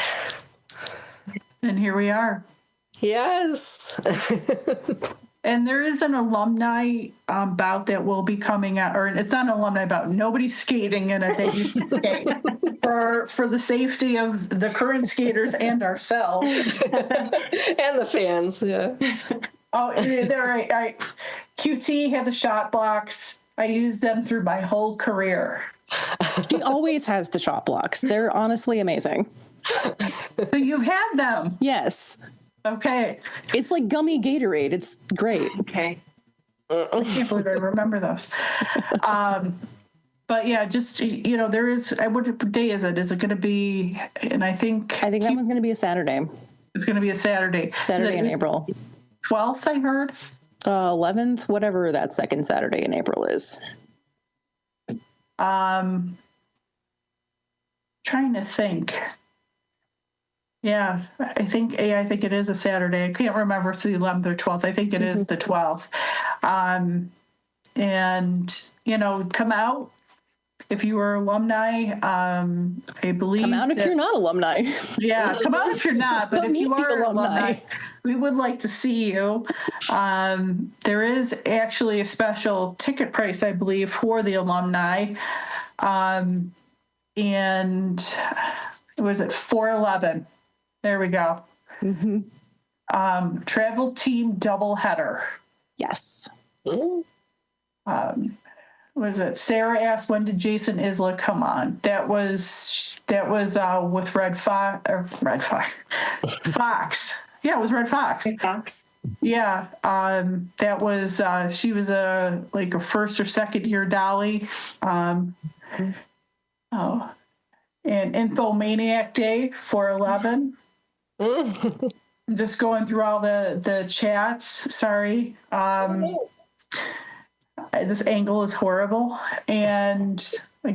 And here we are. Yes. And there is an alumni bout that will be coming out, or it's not an alumni bout. Nobody's skating in it that used to skate for the safety of the current skaters and ourselves. And the fans. Yeah. Oh, I QT had the shot blocks. I used them through my whole career. She always has the shot blocks. They're honestly amazing. So you've had them. Yes. Okay. It's like gummy Gatorade. It's great. Okay. I can't believe I remember those. But yeah, just, there is, what day is it? Is it going to be, and I think that one's going to be a Saturday. it's going to be a Saturday. Saturday in April. 12th, I heard. 11th, whatever that second Saturday in April is. Trying to think. Yeah, I think it is a Saturday. I can't remember if it's the 11th or 12th. I think it is the 12th. And, come out if you are alumni. I believe Come out if you're not alumni. Yeah, come out if you're not, but if meet you the are alumni. alumni, we would like to see you. There is actually a special ticket price, I believe, for the alumni. And was it $4.11? There we go. Travel team doubleheader. Yes. Was it Sarah asked when did Jason Isla come on? That was with Red Fox. Yeah, it was Red Fox. Fox. Yeah, that was she was a first or second year dolly. And Infomaniac Day 4/11. I'm just going through all the chats. Sorry. This angle is horrible. And we've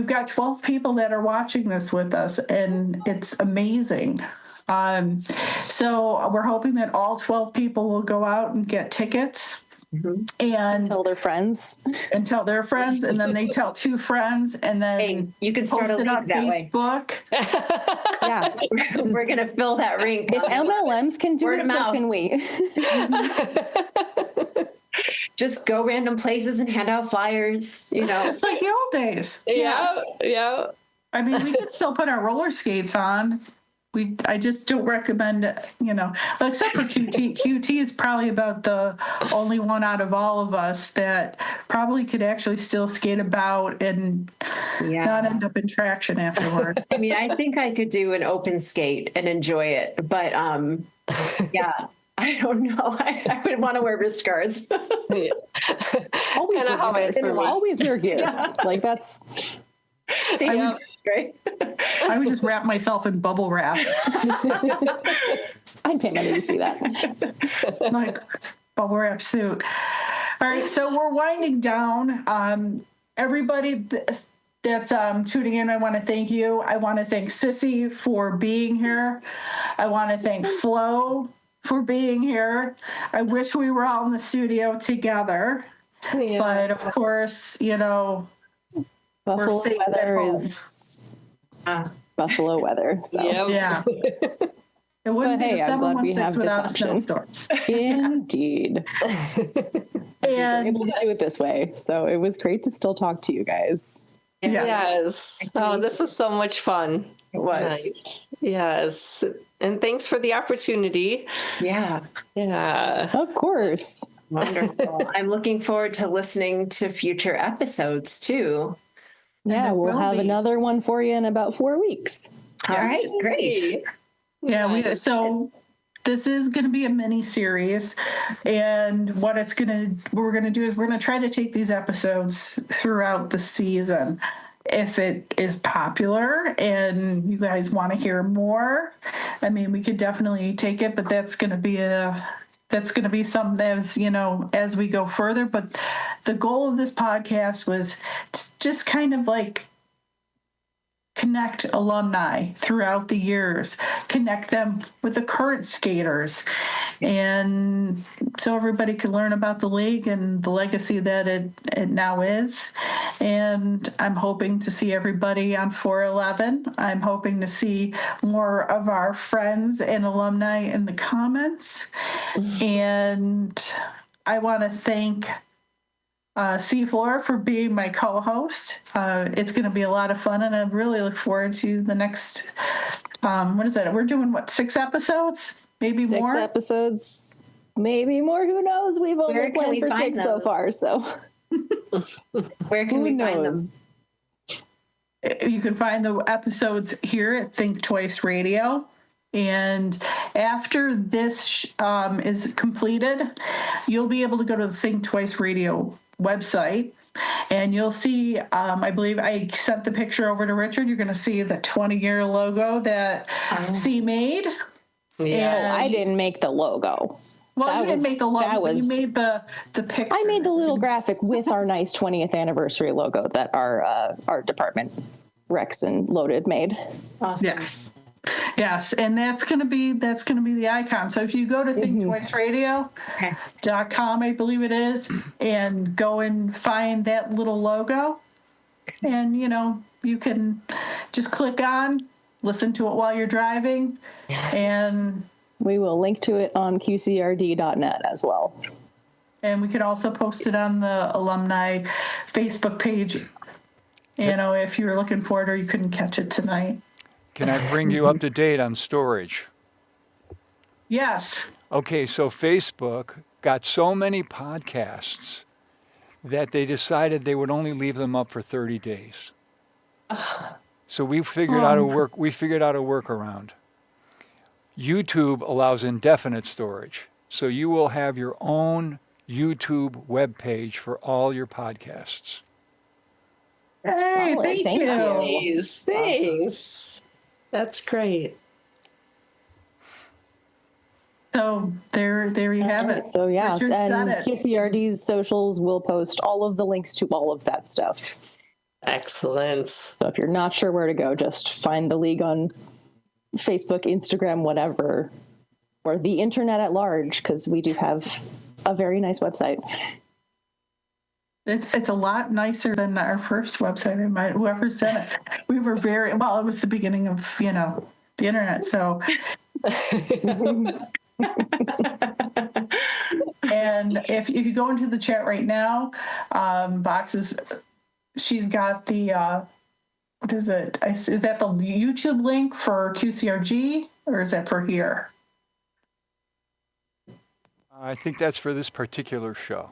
got 12 people that are watching this with us, and it's amazing. So we're hoping that all 12 people will go out and get tickets and Tell their friends. tell their friends, and then they tell 2 friends, and then Hey, you can start post a it league on that way. Facebook. Yeah. We're going to fill that rink. If MLMs can do Word it, of so mouth. can we. Just go random places and hand out flyers, you know. Just like the old days. Yeah. I mean, we could still put our roller skates on. I just don't recommend it, but except for QT. QT is probably about the only one out of all of us that probably could actually still skate about and not end up in traction afterwards. I mean, I think I could do an open skate and enjoy it, but yeah, I don't know. I would want to wear wrist guards. Always And a helmet for me. always wear gear. Like that's Right? I would just wrap myself in bubble wrap. I'd pay money to see that. Like bubble wrap suit. All right, so we're winding down. Everybody that's tuning in, I want to thank you. I want to thank Sissy for being here. I want to thank Flo for being here. I wish we were all in the studio together, but of course, Buffalo safe at weather home. is Buffalo weather. So Yeah. It wouldn't But be hey, the I'm glad we 716 have this without a option. snowstorm. indeed. And Able to do it this way. So it was great to still talk to you guys. Yes. Oh, this was so much fun. It was. Nice. Yes. And thanks for the opportunity. Yeah. Yeah. Of course. Wonderful. I'm looking forward to listening to future episodes too. Yeah, there we'll will have be. another one for you in about 4 weeks. All right, great. yeah, so this is going to be a mini series, and what we're going to do is we're going to try to take these episodes throughout the season. If it is popular and you guys want to hear more, I mean, we could definitely take it, but that's going to be something as we go further. But the goal of this podcast was to just kind of like connect alumni throughout the years, connect them with the current skaters, and so everybody could learn about the league and the legacy that it now is. And I'm hoping to see everybody on 411. I'm hoping to see more of our friends and alumni in the comments. And I want to thank C4 for being my co-host. It's going to be a lot of fun, and I really look forward to the next. What is that? We're doing 6 episodes, maybe 6 more. episodes, maybe more. Who knows? We've Where only can planned we for find 6 so them? far. So Where can who we find them? knows? You can find the episodes here at Think Twice Radio. And after this is completed, you'll be able to go to the Think Twice Radio website, and you'll see, I believe I sent the picture over to Richard. You're going to see the 20-year logo that C made. Yeah. I didn't make the logo. Well, That you didn't was- make the logo, that but you was- made the picture. I made the little graphic with our nice 20th anniversary logo that our art department, Rex and Loaded, made. Awesome. Yes, and that's gonna be the icon. So if you go to thinktwiceradio.com, I believe it is, and go and find that little logo, and you can just click on, listen to it while you're driving, and We will link to it on QCRD.net as well. we could also post it on the alumni Facebook page. If you're looking for it or you couldn't catch it tonight. Can I bring you up to date on storage? Yes. Okay, so Facebook got so many podcasts that they decided they would only leave them up for 30 days. So we figured out a workaround. YouTube allows indefinite storage. So you will have your own YouTube web page for all your podcasts. Hey, Solid. thank Thank you. you. Thanks. That's great. So there you have Alright, it. so yeah, Richard said and it. QCRD's socials will post all of the links to all of that stuff. Excellent. So if you're not sure where to go, just find the league on Facebook, Instagram, whatever, or the internet at large, because we do have a very nice website. It's a lot nicer than our first website. Whoever said it, we were very well. It was the beginning of the internet. So, and if you go into the chat right now, boxes, she's got the what is it? Is that the YouTube link for QCRG or is that for here? I think that's for this particular show.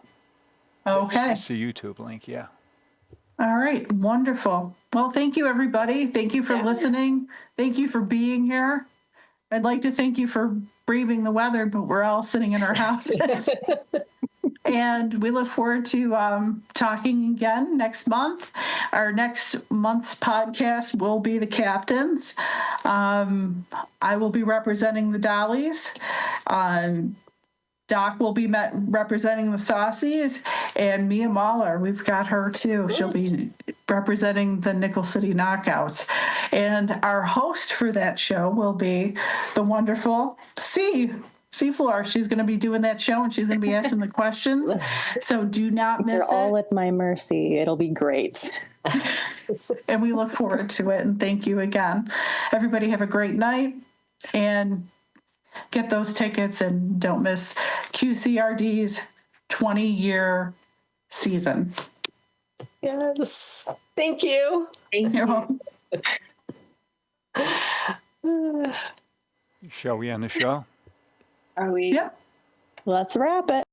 Okay. It's the YouTube link, yeah. All right. Wonderful. Well, thank you, everybody. Thank you for listening. Thank you for being here. I'd like to thank you for braving the weather, but we're all sitting in our houses. And we look forward to talking again next month. Our next month's podcast will be the captains. I will be representing the Dollies. Doc will be representing the Saucies, and Mia Mahler, we've got her too. She'll be representing the Nickel City Knockouts. And our host for that show will be the wonderful Floor. She's going to be doing that show, and she's going to be asking the questions. So do not miss You're it. all at my mercy. It'll be great. And we look forward to it. And thank you again. Everybody have a great night. And get those tickets and don't miss QCRD's 20-year season. Yes. Thank you. You're welcome. Shall we end the show? Are we? Yep. Let's wrap it.